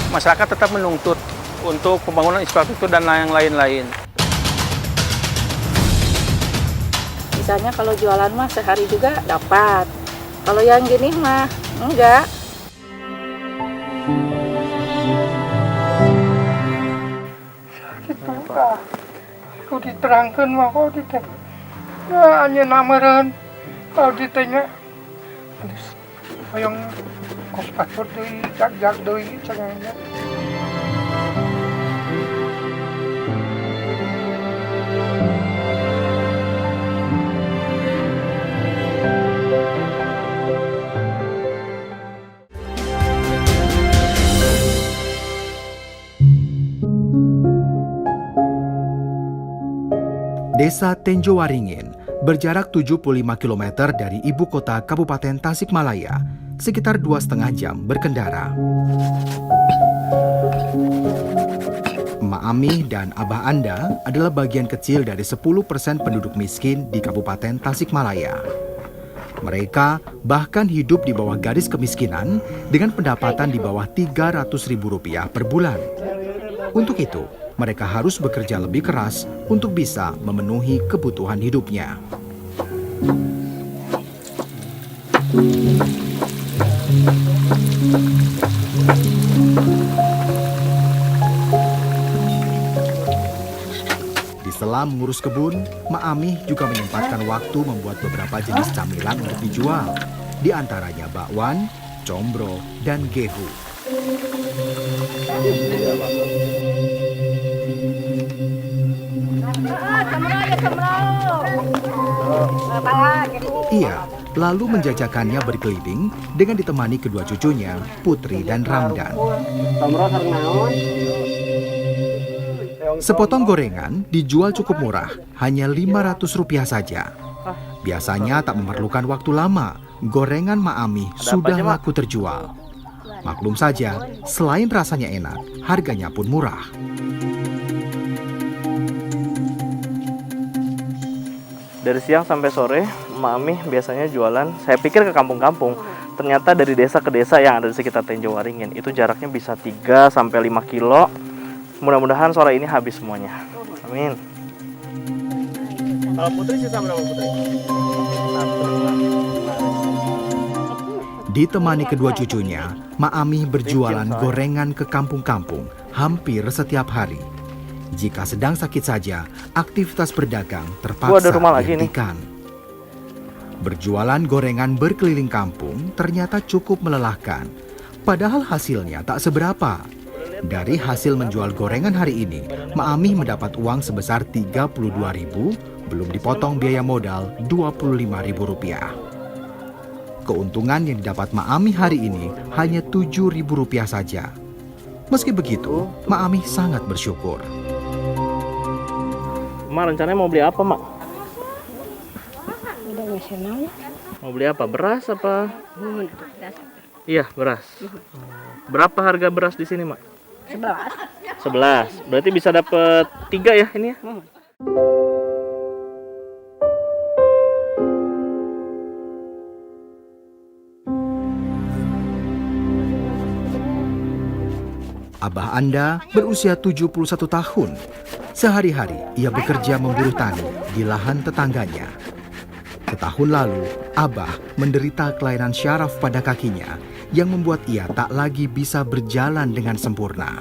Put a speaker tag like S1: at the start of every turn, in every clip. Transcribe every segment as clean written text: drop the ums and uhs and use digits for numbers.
S1: masyarakat tetap menuntut untuk pembangunan infrastruktur dan yang lain-lain.
S2: Misalnya kalau jualan mah sehari juga dapat. Kalau yang gini mah enggak.
S3: Gitu kah? Kau diterangkan mah kau ditanya. Ya hanya namaran. Kalau ditanya, yang kos paspor doi, jak doi, cenanya.
S4: Desa Tenjowaringin berjarak 75 km dari ibu kota Kabupaten Tasikmalaya, sekitar 2,5 jam berkendara. Emak Amih dan Abah Anda adalah bagian kecil dari 10% penduduk miskin di Kabupaten Tasikmalaya. Mereka bahkan hidup di bawah garis kemiskinan dengan pendapatan di bawah Rp300.000 per bulan. Untuk itu, mereka harus bekerja lebih keras untuk bisa memenuhi kebutuhan hidupnya. Di sela mengurus kebun, Mak Amih juga menyempatkan waktu membuat beberapa jenis camilan untuk dijual, di antaranya bakwan, combro, dan gehu. Ia lalu menjajakannya berkeliling dengan ditemani kedua cucunya, Putri dan Ramdan. Sepotong gorengan dijual cukup murah, hanya Rp500 saja. Biasanya tak memerlukan waktu lama, gorengan Mak Amih sudah laku terjual. Maklum saja, selain rasanya enak, harganya pun murah.
S5: Dari siang sampai sore, Mak Amih biasanya jualan. Saya pikir ke kampung-kampung. Ternyata dari desa ke desa yang ada di sekitar Tenjowaringin itu jaraknya bisa 3 sampai 5 kilo. Mudah-mudahan sore ini habis semuanya. Amin. Kalau Putri sisa berapa Putri?
S4: Ditemani kedua cucunya, Mak Amih berjualan gorengan ke kampung-kampung hampir setiap hari. Jika sedang sakit saja, aktivitas berdagang terpaksa dihentikan. Berjualan gorengan berkeliling kampung ternyata cukup melelahkan. Padahal hasilnya tak seberapa. Dari hasil menjual gorengan hari ini, Mak Amih mendapat uang sebesar Rp32.000, belum dipotong biaya modal Rp25.000. Keuntungan yang didapat Mak Amih hari ini hanya Rp7.000 saja. Meski begitu, Mak Amih sangat bersyukur.
S5: Mak, rencananya mau beli apa, Mak?
S2: Udah nasional.
S5: Mau beli apa? Beras apa? Iya, beras. Berapa harga beras di sini, Mak? 11. Berarti bisa dapat 3 ya ini ya?
S4: Abah Anda berusia 71 tahun. Sehari-hari ia bekerja memburuh tani di lahan tetangganya. Setahun lalu, Abah menderita kelainan syaraf pada kakinya yang membuat ia tak lagi bisa berjalan dengan sempurna.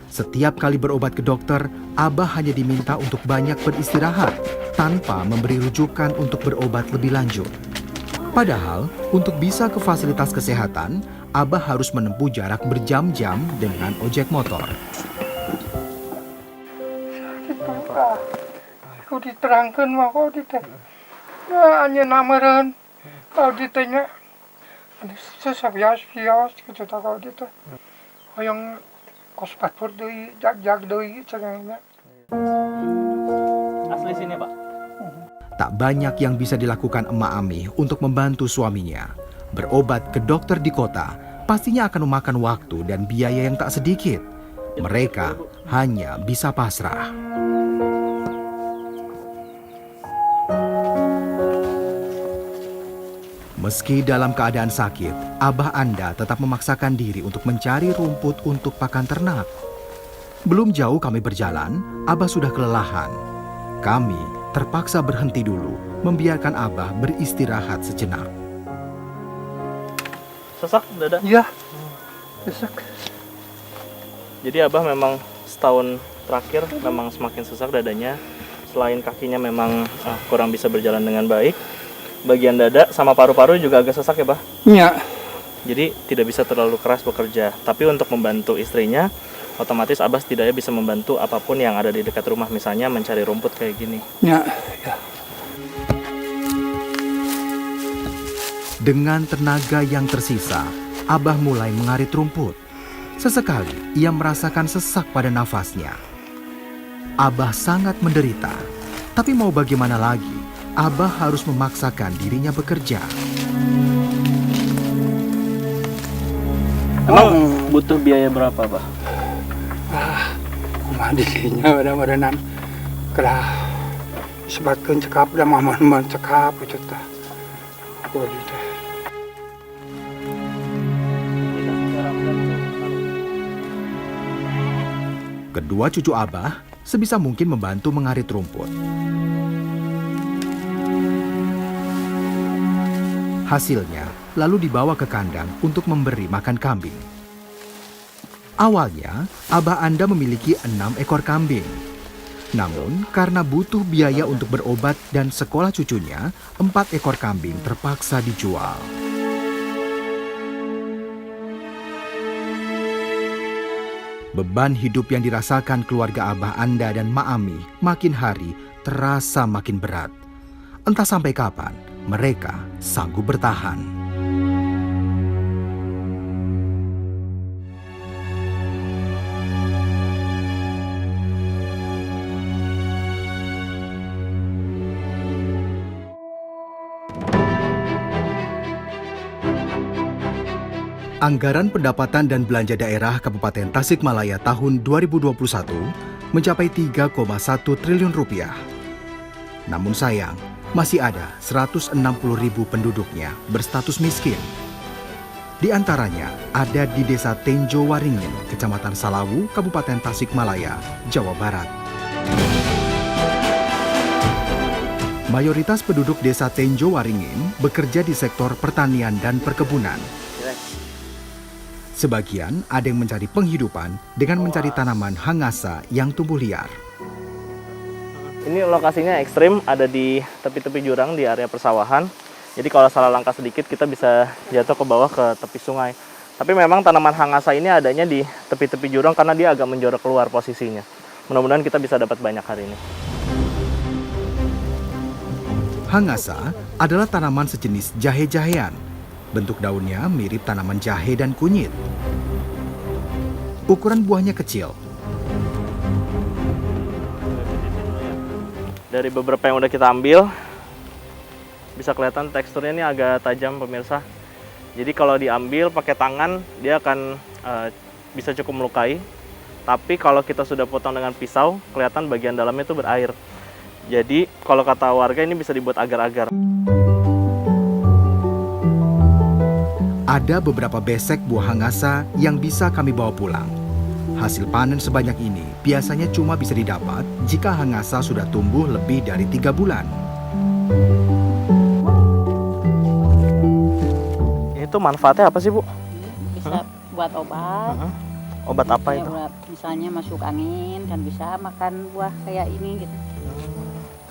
S4: Setiap kali berobat ke dokter, Abah hanya diminta untuk banyak beristirahat tanpa memberi rujukan untuk berobat lebih lanjut. Padahal, untuk bisa ke fasilitas kesehatan, Abah harus menempuh jarak berjam-jam dengan ojek motor.
S3: Gitu kah? Kau diterangkan mah kau ditanya. Ya hanya namaran. Kalau ditanya, sesabias-bias gitu tak kau ditanya. Yang kos paspor doi, jak doi, cenanya.
S5: Asli sini, Pak.
S4: Tak banyak yang bisa dilakukan Emak Amih untuk membantu suaminya. Berobat ke dokter di kota pastinya akan memakan waktu dan biaya yang tak sedikit. Mereka hanya bisa pasrah. Meski dalam keadaan sakit, Abah Anda tetap memaksakan diri untuk mencari rumput untuk pakan ternak. Belum jauh kami berjalan, Abah sudah kelelahan. Kami terpaksa berhenti dulu, membiarkan Abah beristirahat sejenak.
S5: Sesak dada?
S3: Iya, sesak.
S5: Jadi Abah memang setahun terakhir memang semakin sesak dadanya. Selain kakinya memang kurang bisa berjalan dengan baik, bagian dada sama paru-paru juga agak sesak ya, Bah?
S3: Iya.
S5: Jadi tidak bisa terlalu keras bekerja. Tapi untuk membantu istrinya, otomatis Abah setidaknya bisa membantu apapun yang ada di dekat rumah. Misalnya mencari rumput kayak gini.
S3: Iya. Ya.
S4: Dengan tenaga yang tersisa, Abah mulai mengarit rumput. Sesekali ia merasakan sesak pada nafasnya. Abah sangat menderita. Tapi mau bagaimana lagi? Abah harus memaksakan dirinya bekerja.
S5: Emang butuh biaya berapa, Bah?
S3: Kumadinya mudah-mudahan kelah sebatkeun cekap da maman cekap itu tah. Kudu teh.
S4: Kedua cucu Abah sebisa mungkin membantu mengarit rumput. Hasilnya lalu dibawa ke kandang untuk memberi makan kambing. Awalnya, Abah Anda memiliki 6 ekor kambing. Namun, karena butuh biaya untuk berobat dan sekolah cucunya, 4 ekor kambing terpaksa dijual. Beban hidup yang dirasakan keluarga Abah Anda dan Ma'ami makin hari terasa makin berat. Entah sampai kapan mereka sanggup bertahan. Anggaran pendapatan dan belanja daerah Kabupaten Tasikmalaya tahun 2021 mencapai 3,1 triliun rupiah. Namun sayang, masih ada 160.000 penduduknya berstatus miskin. Di antaranya ada di Desa Tenjo Waringin, Kecamatan Salawu, Kabupaten Tasikmalaya, Jawa Barat. Mayoritas penduduk Desa Tenjo Waringin bekerja di sektor pertanian dan perkebunan. Sebagian ada yang mencari penghidupan dengan mencari tanaman hangasa yang tumbuh liar.
S5: Ini lokasinya ekstrim, ada di tepi-tepi jurang di area persawahan. Jadi kalau salah langkah sedikit kita bisa jatuh ke bawah ke tepi sungai. Tapi memang tanaman hangasa ini adanya di tepi-tepi jurang karena dia agak menjorok keluar posisinya. Mudah-mudahan kita bisa dapat banyak hari ini.
S4: Hangasa adalah tanaman sejenis jahe-jahean. Bentuk daunnya mirip tanaman jahe dan kunyit. Ukuran buahnya kecil.
S5: Dari beberapa yang udah kita ambil, bisa kelihatan teksturnya ini agak tajam pemirsa. Jadi kalau diambil pakai tangan, dia akan bisa cukup melukai. Tapi kalau kita sudah potong dengan pisau, kelihatan bagian dalamnya itu berair. Jadi kalau kata warga ini bisa dibuat agar-agar.
S4: Ada beberapa besek buah hangasa yang bisa kami bawa pulang. Hasil panen sebanyak ini biasanya cuma bisa didapat jika hangasa sudah tumbuh lebih dari 3 bulan.
S5: Itu manfaatnya apa sih, Bu?
S2: Bisa buat obat.
S5: Obat apa
S2: Ya,
S5: itu?
S2: misalnya masuk angin kan bisa makan buah kayak ini gitu.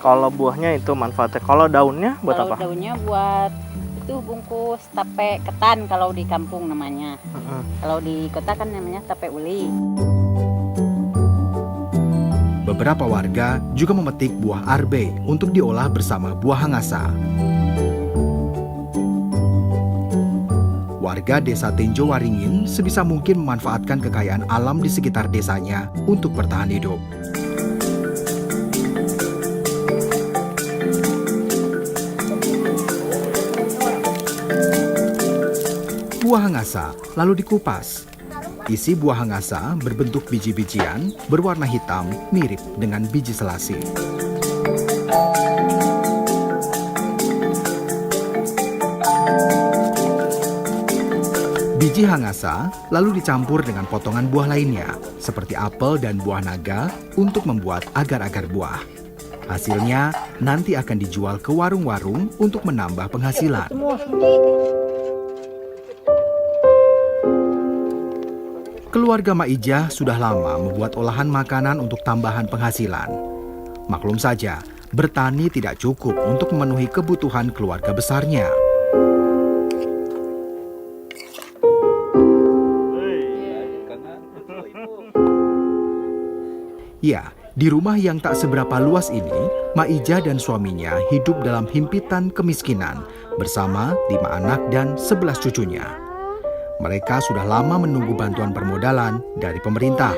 S5: Kalau buahnya itu manfaatnya. Kalau daunnya buat
S2: Kalau
S5: apa?
S2: daunnya buat itu bungkus tape ketan kalau di kampung namanya. Kalau di kota kan namanya tape uli.
S4: Beberapa warga juga memetik buah arbe untuk diolah bersama buah hangasa. Warga Desa Tenjo Waringin sebisa mungkin memanfaatkan kekayaan alam di sekitar desanya untuk bertahan hidup. Buah hangasa lalu dikupas. Isi buah hangasa berbentuk biji-bijian berwarna hitam mirip dengan biji selasi. Biji hangasa lalu dicampur dengan potongan buah lainnya, seperti apel dan buah naga untuk membuat agar-agar buah. Hasilnya nanti akan dijual ke warung-warung untuk menambah penghasilan. Keluarga Maijah sudah lama membuat olahan makanan untuk tambahan penghasilan. Maklum saja, bertani tidak cukup untuk memenuhi kebutuhan keluarga besarnya. Ya, di rumah yang tak seberapa luas ini, Maijah dan suaminya hidup dalam himpitan kemiskinan bersama 5 anak dan 11 cucunya. Mereka sudah lama menunggu bantuan permodalan dari pemerintah.